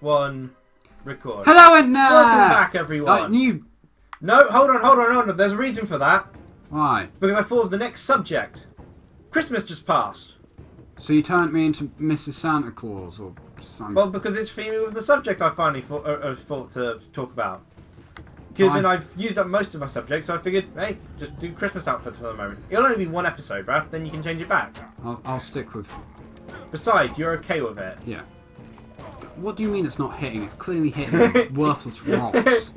1, record. Hello and welcome back, everyone. No, hold on. There's a reason for that. Why? Because I thought of the next subject. Christmas just passed. So you turned me into Mrs. Santa Claus or something? Well, because it's theming with the subject I finally thought to talk about. Given I've used up most of my subjects, so I figured, hey, just do Christmas outfits for the moment. It'll only be one episode, Raph, then you can change it back. I'll stick with... Besides, you're okay with it. Yeah. What do you mean it's not hitting? It's clearly hitting worthless rocks.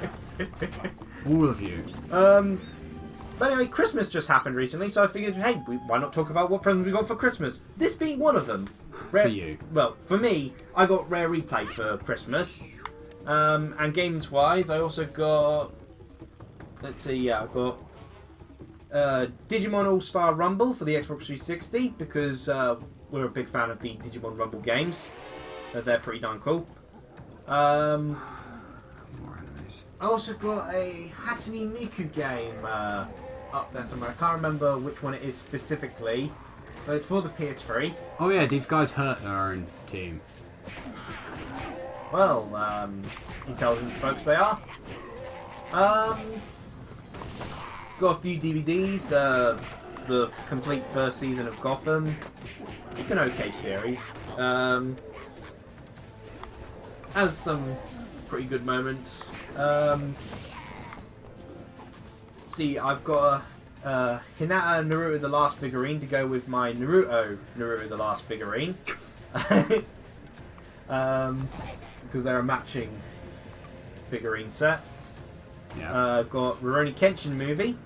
All of you. But anyway, Christmas just happened recently, so I figured, hey, why not talk about what presents we got for Christmas? This being one of them. For you. Well, for me, I got Rare Replay for Christmas. And games-wise, I also got... Let's see, yeah, I've got Digimon All-Star Rumble for the Xbox 360, because we're a big fan of the Digimon Rumble games. They're pretty darn cool. More enemies. I also got a Hatsune Miku game up there somewhere. I can't remember which one it is specifically, but it's for the PS3. Oh yeah, these guys hurt their own team. Well, intelligent folks they are. Got a few DVDs. The complete first season of Gotham. It's an okay series. Has some pretty good moments. See, I've got a Hinata Naruto the Last figurine to go with my Naruto the Last figurine. Because they're a matching figurine set. Yeah. I've got Rurouni Kenshin movie,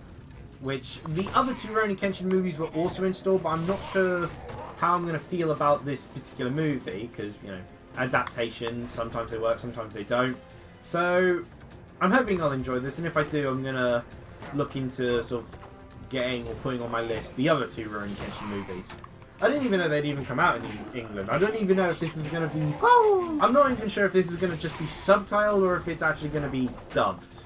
which the other two Rurouni Kenshin movies were also installed, but I'm not sure how I'm going to feel about this particular movie, because, you know, adaptations, sometimes they work, sometimes they don't. So, I'm hoping I'll enjoy this, and if I do, I'm going to look into sort of getting or putting on my list the other two Rurouni Kenshin movies. I didn't even know they'd even come out in England. I don't even know if this is going to be... I'm not even sure if this is going to just be subtitled or if it's actually going to be dubbed.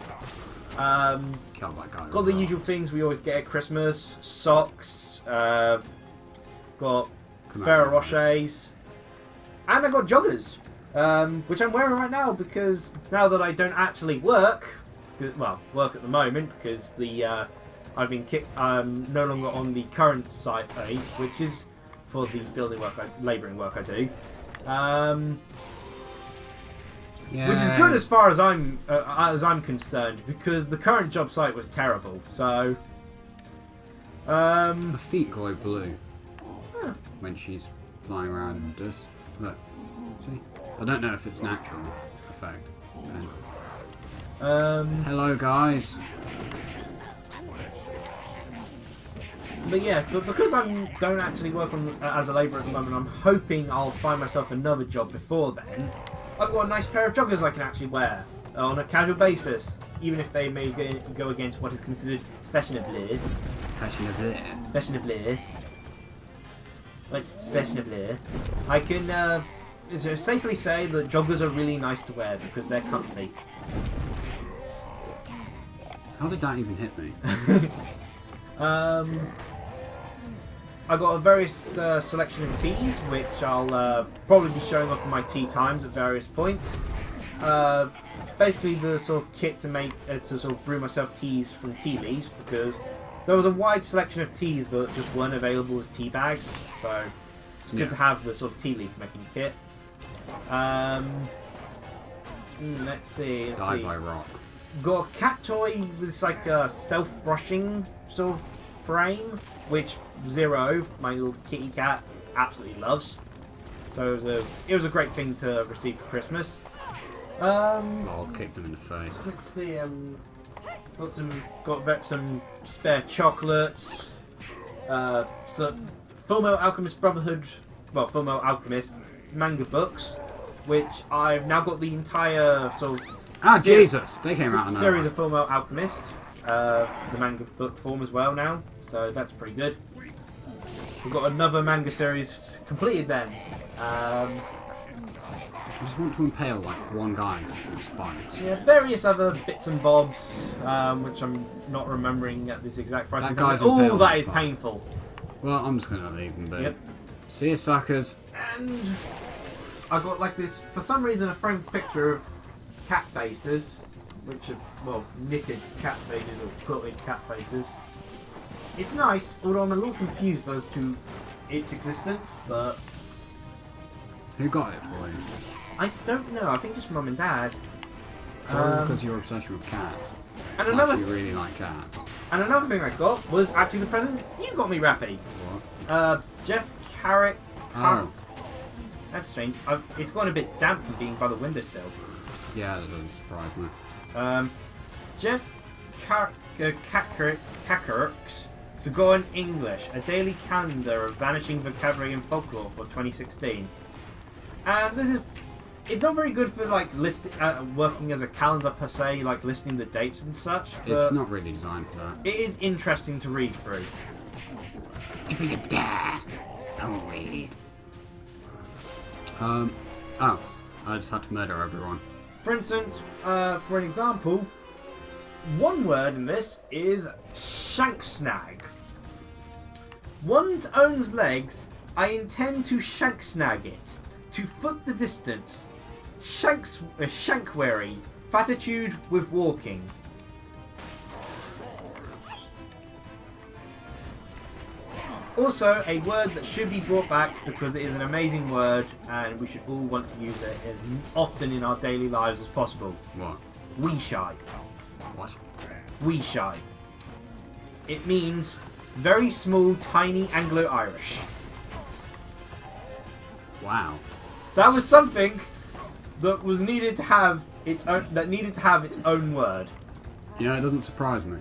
Got the usual things we always get at Christmas. Socks. Got Ferrero Rochers. And I got joggers. Which I'm wearing right now because now that I don't actually work... Well, work at the moment because the... I've been kicked... I'm no longer on the current site page, which is... for the building work, labouring work I do, which is good as far as I'm concerned, because the current job site was terrible. So, the feet glow blue when she's flying around and does. Look, see? I don't know if it's natural effect. Hello, guys. But yeah, but because I don't actually work on as a labourer at the moment, I'm hoping I'll find myself another job before then. I've got a nice pair of joggers I can actually wear on a casual basis, even if they may go against what is considered fashionable. Fashionable. What's fashionable? I can safely say that joggers are really nice to wear because they're comfy. How did that even hit me? I got a various selection of teas, which I'll probably be showing off in my tea times at various points. Basically, the sort of kit to make to sort of brew myself teas from tea leaves, because there was a wide selection of teas that just weren't available as tea bags, so it's good to have the sort of tea leaf making kit. Let's see. Die by rock. Got a cat toy with like a self-brushing sort of frame, which Zero, my little kitty cat, absolutely loves. So it was a great thing to receive for Christmas. I'll kick them in the face. Let's see. Got some spare chocolates. So Fullmetal Alchemist Brotherhood, well, Fullmetal Alchemist manga books, which I've now got the entire sort of Jesus! They came out series of Fullmetal Alchemist, the manga book form as well now, so that's pretty good. We've got another manga series completed then. I just want to impale like one guy with spikes. Yeah, various other bits and bobs, which I'm not remembering at this exact price. That guy's oh, that is painful. Well, I'm just going to leave them be. Yep. See you, suckers. And I got like this, for some reason, a framed picture of cat faces, which are, well, knitted cat faces or quilted cat faces. It's nice, although I'm a little confused as to its existence, but... Who got it for you? I don't know, I think just Mum and Dad. Probably because of your obsession with cats. And It's another... like you really like cats. And another thing I got was actually the present you got me, Raphi. What? Jeff Carrot... Oh. That's strange. It's gone a bit damp from being by the windowsill. Yeah, that doesn't surprise me. Jeff Kakarik's Forgotten English, a daily calendar of vanishing vocabulary and folklore for 2016. And this is... It's not very good for, like, working as a calendar per se, like, listing the dates and such. But It's not really designed for that. it is interesting to read through. Oh, I just had to murder everyone. For instance, for an example, one word in this is shanksnag. One's own legs, I intend to shanksnag it. To foot the distance. Shankweary. Fatitude with walking. Also, a word that should be brought back because it is an amazing word and we should all want to use it as often in our daily lives as possible. What? Weeshy. What? Weeshy. It means very small, tiny Anglo-Irish. Wow. That was something that was needed to have its own. That needed to have its own word. You know, it doesn't surprise me.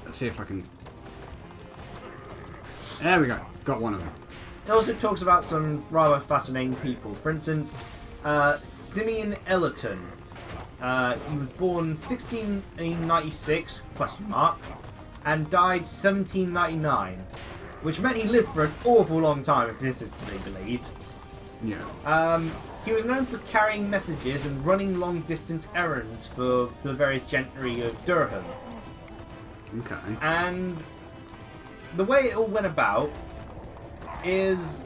Let's see if I can... There we go. Got one of them. It also talks about some rather fascinating people. For instance, Simeon Ellerton. He was born 1696 question mark and died 1799, which meant he lived for an awful long time, if this is to be believed. Yeah. He was known for carrying messages and running long-distance errands for the various gentry of Durham. Okay. And the way it all went about is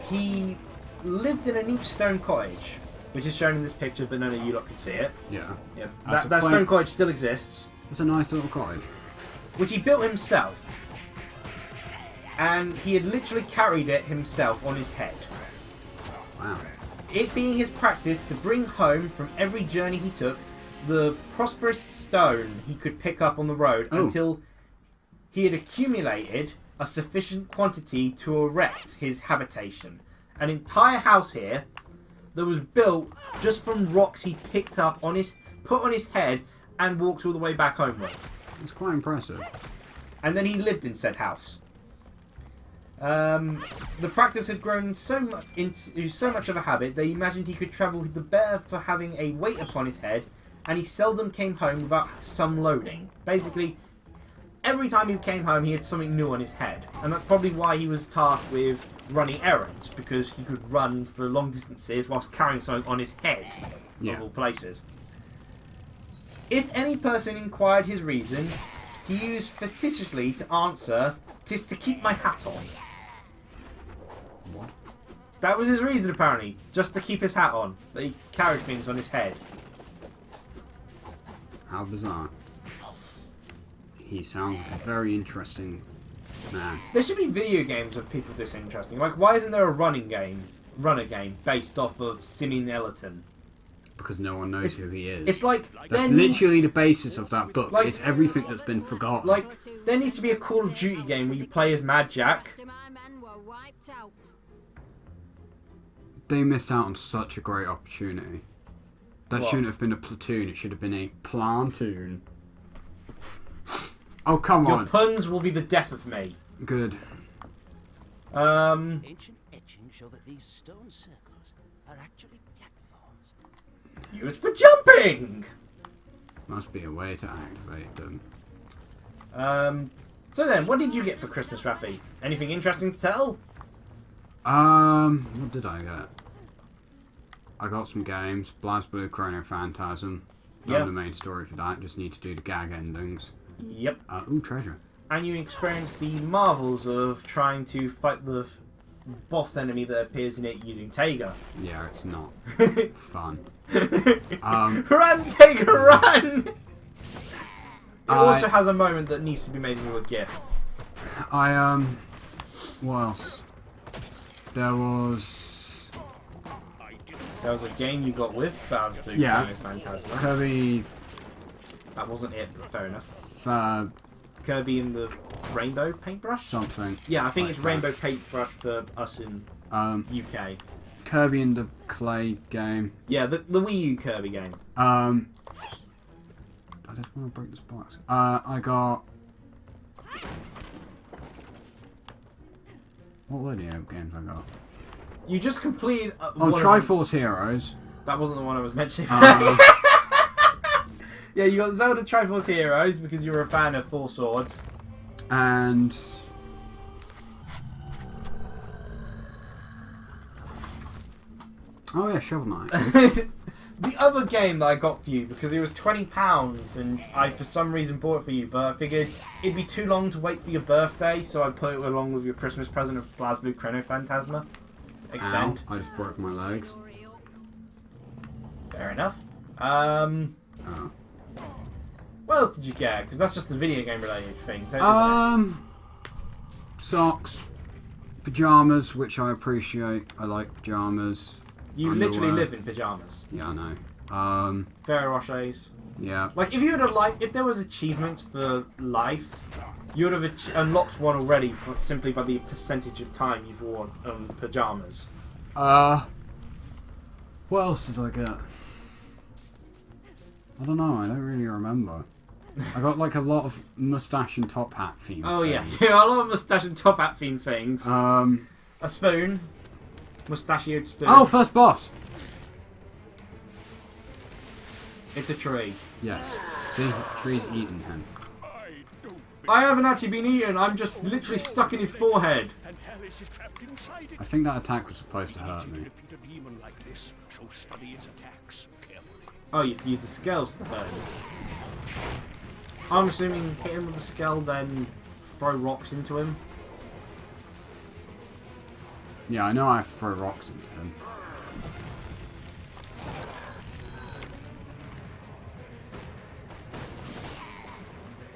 he lived in a neat stone cottage, which is shown in this picture, but none of you lot can see it. Yeah. Yeah, That's that stone cottage still exists. It's a nice little cottage. Which he built himself. And he had literally carried it himself on his head. Wow. It being his practice to bring home from every journey he took the prosperous stone he could pick up on the road until he had accumulated a sufficient quantity to erect his habitation. An entire house here that was built just from rocks he picked up on put on his head and walked all the way back home with. It's quite impressive. And then he lived in said house. The practice had grown so much of a habit they imagined he could travel the better for having a weight upon his head, and he seldom came home without some loading. Basically, every time he came home he had something new on his head, and that's probably why he was tasked with running errands, because he could run for long distances whilst carrying something on his head, of all places. If any person inquired his reason, he used facetiously to answer, "'Tis to keep my hat on." What? That was his reason, apparently. Just to keep his hat on. That he carried things on his head. How bizarre. He sounds like a very interesting man. There should be video games of people this interesting. Like, why isn't there a runner game, based off of Simeon Ellerton? Because no one knows who he is. It's like... That's literally the basis of that book. It's everything that's been forgotten. Like, there needs to be a Call of Duty game where you play as Mad Jack. They missed out on such a great opportunity. That shouldn't have been a platoon, it should have been a plantoon. Oh, come on. Your puns will be the death of me. Good. Ancient etchings show that these stone circles are actually platforms. Used for jumping! Must be a way to activate them. So then, what did you get for Christmas, Rafi? Anything interesting to tell? What did I get? I got some games. BlazBlue Chrono Phantasm. Done the main story for that. Just need to do the gag endings. Yep. Ooh, treasure. And you experienced the marvels of trying to fight the boss enemy that appears in it using Taiga. Yeah, it's not fun. Run, Taiga, run! It also has a moment that needs to be made into a GIF. What else? There was a game you got with Battlefield Phantasma. Kirby. That wasn't it, but fair enough. Kirby and the Rainbow Paintbrush? Something. Yeah, I think it's Rainbow Paintbrush for us in UK. Kirby and the Clay game. Yeah, the Wii U Kirby game. I just want to break this box. I got... What were the games I got? You just completed... Triforce Heroes. That wasn't the one I was mentioning. Yeah, you got Zelda Triforce Heroes because you were a fan of Four Swords. And... Oh yeah, Shovel Knight. The other game that I got for you, because it was £20 and I for some reason bought it for you, but I figured it'd be too long to wait for your birthday, so I put it along with your Christmas present of Blazblue Chrono Phantasma. Extend. Ow, I just broke my legs. Fair enough. Oh. What else did you get? Because that's just the video game related thing. So socks, pyjamas, which I appreciate. I like pyjamas. You literally live in pyjamas. Yeah, I know. Ferrero Rochers. Yeah. Like if if there was achievements for life, you would have unlocked one already, simply by the percentage of time you've worn pyjamas. What else did I get? I don't know. I don't really remember. I got like a lot of mustache and top hat themed. Oh things. yeah, a lot of mustache and top hat themed things. A spoon, mustachioed spoon. Oh, first boss. It's a tree. Yes. See, tree's eating him. I haven't actually been eaten. I'm just literally stuck in his forehead. I think that attack was supposed to hurt me. Oh, you have to use the scales to hurt him. I'm assuming hit him with the scale, then throw rocks into him. Yeah, I know I have to throw rocks into him.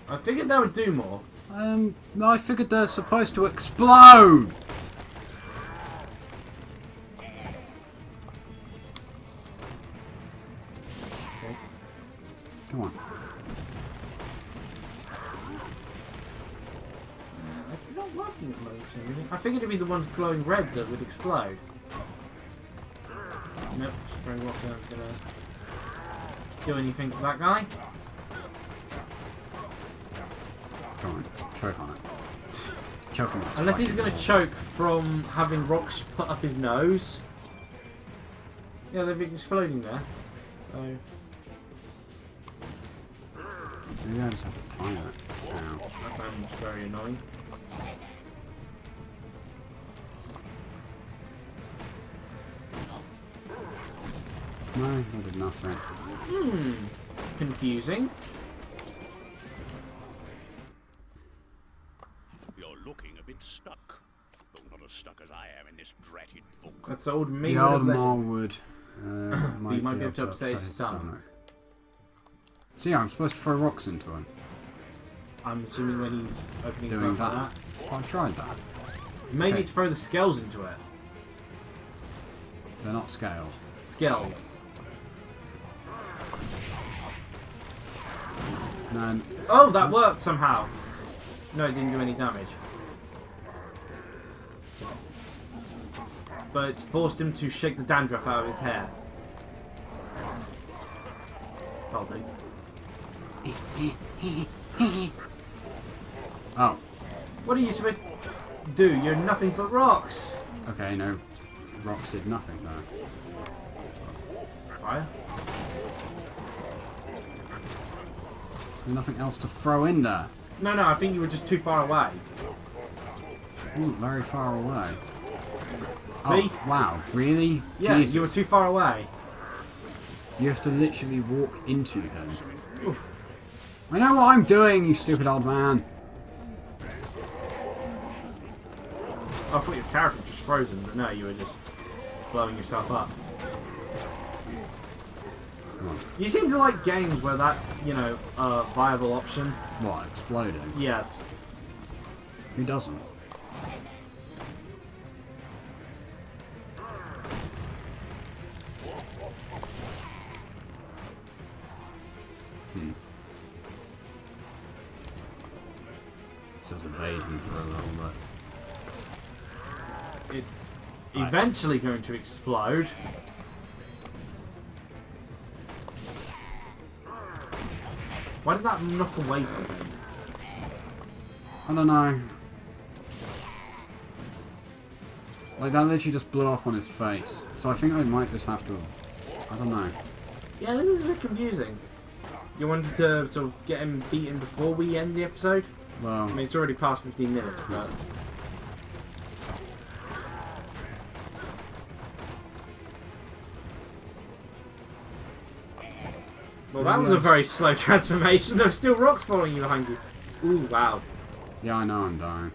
I figured that would do more. No, I figured they're supposed to explode! Okay. Come on. It's not working at the moment. I figured it'd be the ones glowing red that would explode. Nope, just throwing rocks aren't gonna do anything to that guy. Come on, choke on it. Choke on it. Unless he's going to choke from having rocks put up his nose. Yeah, they've been exploding there. So. Maybe I just have to time it. Ow. That sounds very annoying. No, I did nothing. Confusing. Looking a bit stuck. Though not as stuck as I am in this dratted book. That's old me. The old Marwood might be able to upset his stomach. So yeah, I'm supposed to throw rocks into him. I'm assuming when he's opening his Doing mouth that. like that. Well, I tried that. Maybe Okay. to throw the scales into it. They're not scales. Scales. No. Oh, that worked somehow. No, it didn't do any damage. But it's forced him to shake the dandruff out of his hair. That'll do. Oh. What are you supposed to do? You're nothing but rocks. Okay, no. Rocks did nothing though. Fire? There's nothing else to throw in there. No, I think you were just too far away. I wasn't very far away. See? Oh, wow, really? Yeah, Jesus. you were too far away. You have to literally walk into him. Oof. I know what I'm doing, you stupid old man. I thought your character just frozen, but no, you were just blowing yourself up. You seem to like games where that's, you know, a viable option. What, exploding? Yes. Who doesn't? This is evading for a little bit. It's eventually going to explode. Why did that knock away from him? I don't know. Like, that literally just blew up on his face. So I think I might just have to... I don't know. Yeah, this is a bit confusing. You wanted to sort of get him beaten before we end the episode? Well... I mean, it's already past 15 minutes, but... Well, that was a very slow transformation. There are still rocks following you behind you. Ooh, wow. Yeah, I know I'm dying.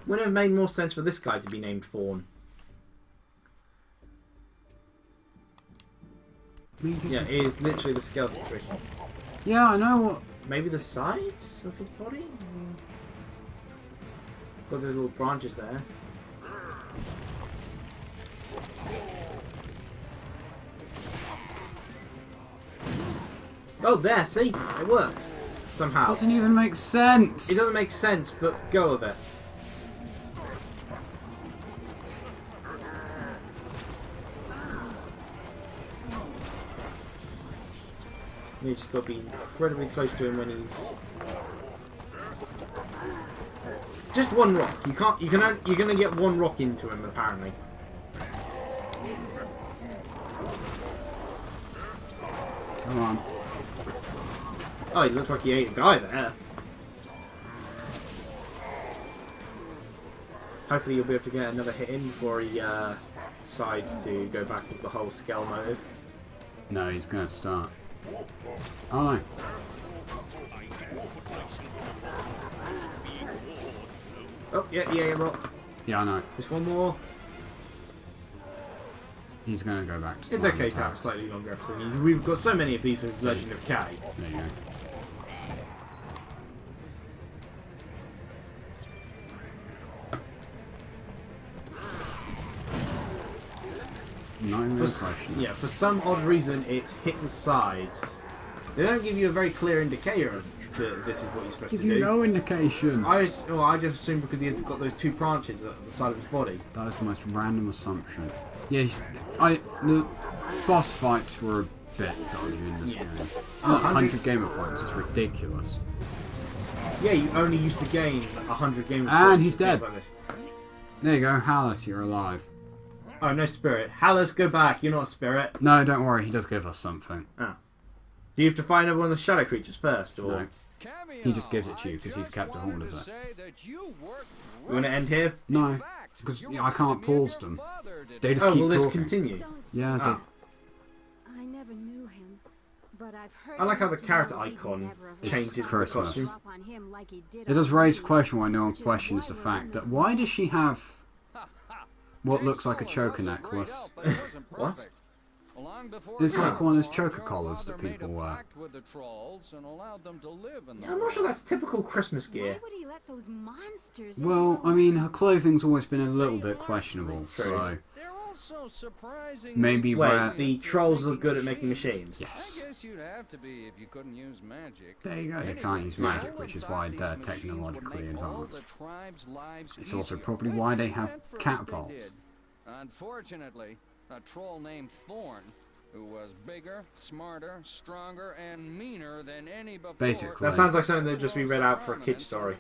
Would it have made more sense for this guy to be named Fawn? Yeah, it is literally the scale situation. Yeah, I know what... Maybe the sides of his body? Got those little branches there. Oh, there, see? It worked. Somehow. Doesn't even make sense! It doesn't make sense, but go with it. You just got to be incredibly close to him when he's... Just one rock. You can't. You're gonna get one rock into him apparently. Come on. Oh, he looks like he ate a guy there. Hopefully you'll be able to get another hit in before he decides to go back with the whole scale motive. No, he's gonna start. Oh no. Oh, yeah, rock. Yeah, I know. Just one more. He's gonna go back to It's okay to have a slightly longer episode. We've got so many of these in Legend of K. There you go. Not even a question. Yeah, for some odd reason, it's hit the sides. They don't give you a very clear indicator that this is what you're supposed to do. Give you no indication. I just assume because he's got those two branches at the side of his body. That is the most random assumption. Yeah, the boss fights were a bit dodgy in this game. Oh, 100 gamer points is ridiculous. Yeah, you only used to gain 100 gamer points. And he's dead. Like this. There you go, Hallis, you're alive. Oh, no spirit. Hallis, go back. You're not a spirit. No, don't worry, he does give us something. Oh. Do you have to find one of the shadow creatures first, or...? No. He just gives it to you because he's kept a hold of it. You want to end here? No, because I can't pause them. They just keep will this talking. continue? Yeah, Oh. I never knew him, but I've heard I like how the enough to character know he'd icon never have changes It's with the Christmas. costume. up on him like he did It does on raise a me, question why no one which is questions the why we're fact in that this why does she mess. have what looks like a choker necklace? What? It's like one of those choker collars that people wear. I'm not sure that's typical Christmas Why gear. would he let those monsters Well, into I mean, her clothing's always been a little bit questionable, so maybe Wait, where... the trolls are good at making machines. Yes. There you go. They can't use magic, which is why they're technologically advanced. It's also probably why they have catapults. Unfortunately, a troll named Thorn, who was bigger, smarter, stronger, and meaner than any before. Basically. That sounds like something that'd just be read out for a kid's story.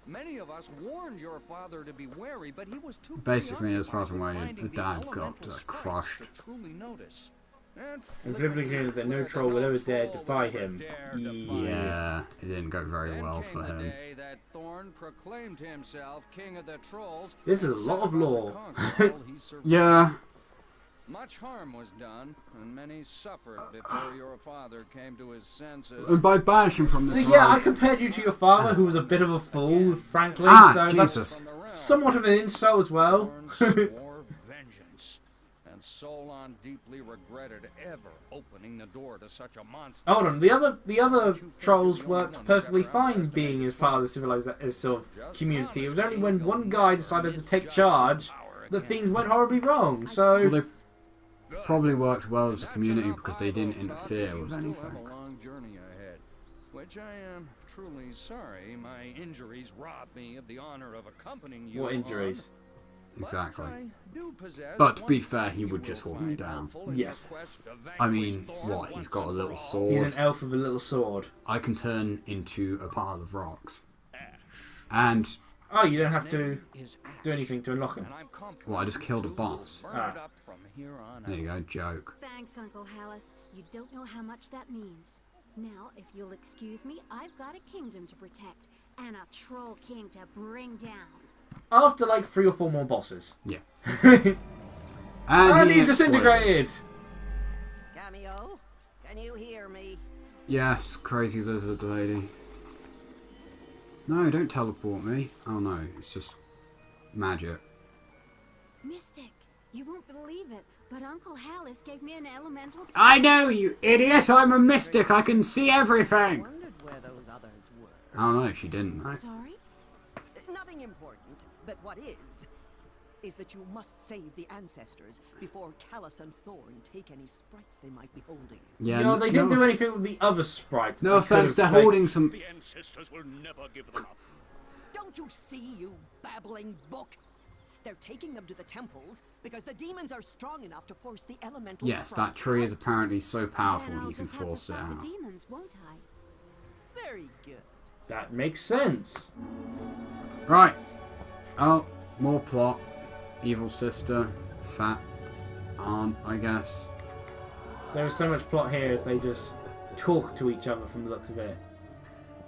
Many of us warned your father to be wary, but he was too Basically, as far as I'm aware, the dad got crushed. And flippantly concluded that no troll will ever dare defy him. Yeah, it didn't go very well for him. This is a lot of lore. Yeah. Much harm was done, and many suffered before your father came to his senses. And by banishing from this So yeah, I land. compared you to your father, who was a bit of a fool, frankly. Ah, so Jesus. that's somewhat of an insult as well. Thorn swore vengeance, and Souldin deeply regretted ever opening the door to such a monster. Hold on, the other trolls worked perfectly fine being as part of the civilized sort of community. It was only when one guy decided to take charge that things went horribly wrong. So Well, they probably worked well as a community because they didn't interfere with Still have anything. a long journey ahead, which I am truly sorry my injuries robbed me of the honor of accompanying you. what injuries? Exactly. I do possess But to be one fair, thing he you would will just hold find me down. helpful in Yes. your quest to I vanquish mean, Thorn what? He's once got a and little for all. sword. He's an elf with a little sword. I can turn into a pile of rocks. And, Oh, you don't have to Is do ash, anything to unlock him. and I'm confident well, I just killed a you will boss. burn it up from here on There you out. go, joke. Thanks, Uncle Hallis. You don't know how much that means. Now, if you'll excuse me, I've got a kingdom to protect and a troll king to bring down. After like 3 or 4 more bosses. Yeah. And And he disintegrated! Kameo, can you hear me? Yes, crazy lizard lady. No, don't teleport me. Oh no, it's just magic. Mystic, you won't believe it, but Uncle Hallis gave me an elemental I know, you idiot! I'm a mystic! I can see everything! Wondered where those others were. Oh no, she didn't. No. Sorry? Nothing important, but what is that you must save the ancestors before Callus and Thorn take any sprites they might be holding. Yeah, No, they didn't do anything with the other sprites. No They offense, could've they're taken- holding some... The ancestors will never give them up. Don't you see, you babbling book? They're taking them to the temples because the demons are strong enough to force the elemental Yes, that sprites tree is out. apparently so powerful Then I'll you can just have to force it fight out. the demons, won't I? Very good. That makes sense. Right. Oh, more plot. Evil sister. Fat aunt, I guess. There is so much plot here as they just talk to each other from the looks of it.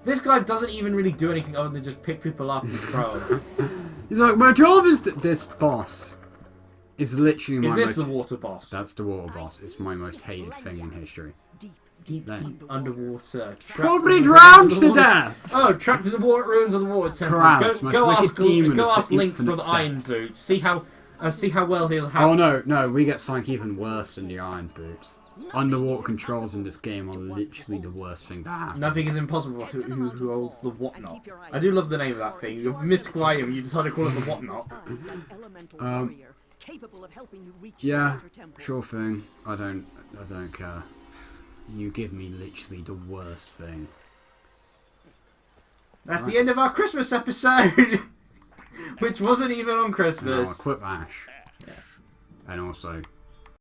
This guy doesn't even really do anything other than just pick people up and throw them. He's like, my job is this boss is literally my Is this most... the water boss? That's the water boss. It's my most hated thing in history. Deep underwater. Trapped Probably in the drowned waters of to the water- death! Oh, trapped in the water rooms of the water temple. Kraus, Go, most go wicked ask, demon go of ask the Link for the infinite Iron depths. Boots. See how well he'll have. Oh no, we get something even worse than the iron boots. Underwater controls in this game are literally the worst thing to happen. Nothing is impossible. Who holds the whatnot? I do love the name of that thing. You're mystical item. You decide to call it the whatnot. Yeah, sure thing. I don't care. You give me literally the worst thing. That's the end of our Christmas episode, which wasn't even on And I'll Christmas. equip Ash. And also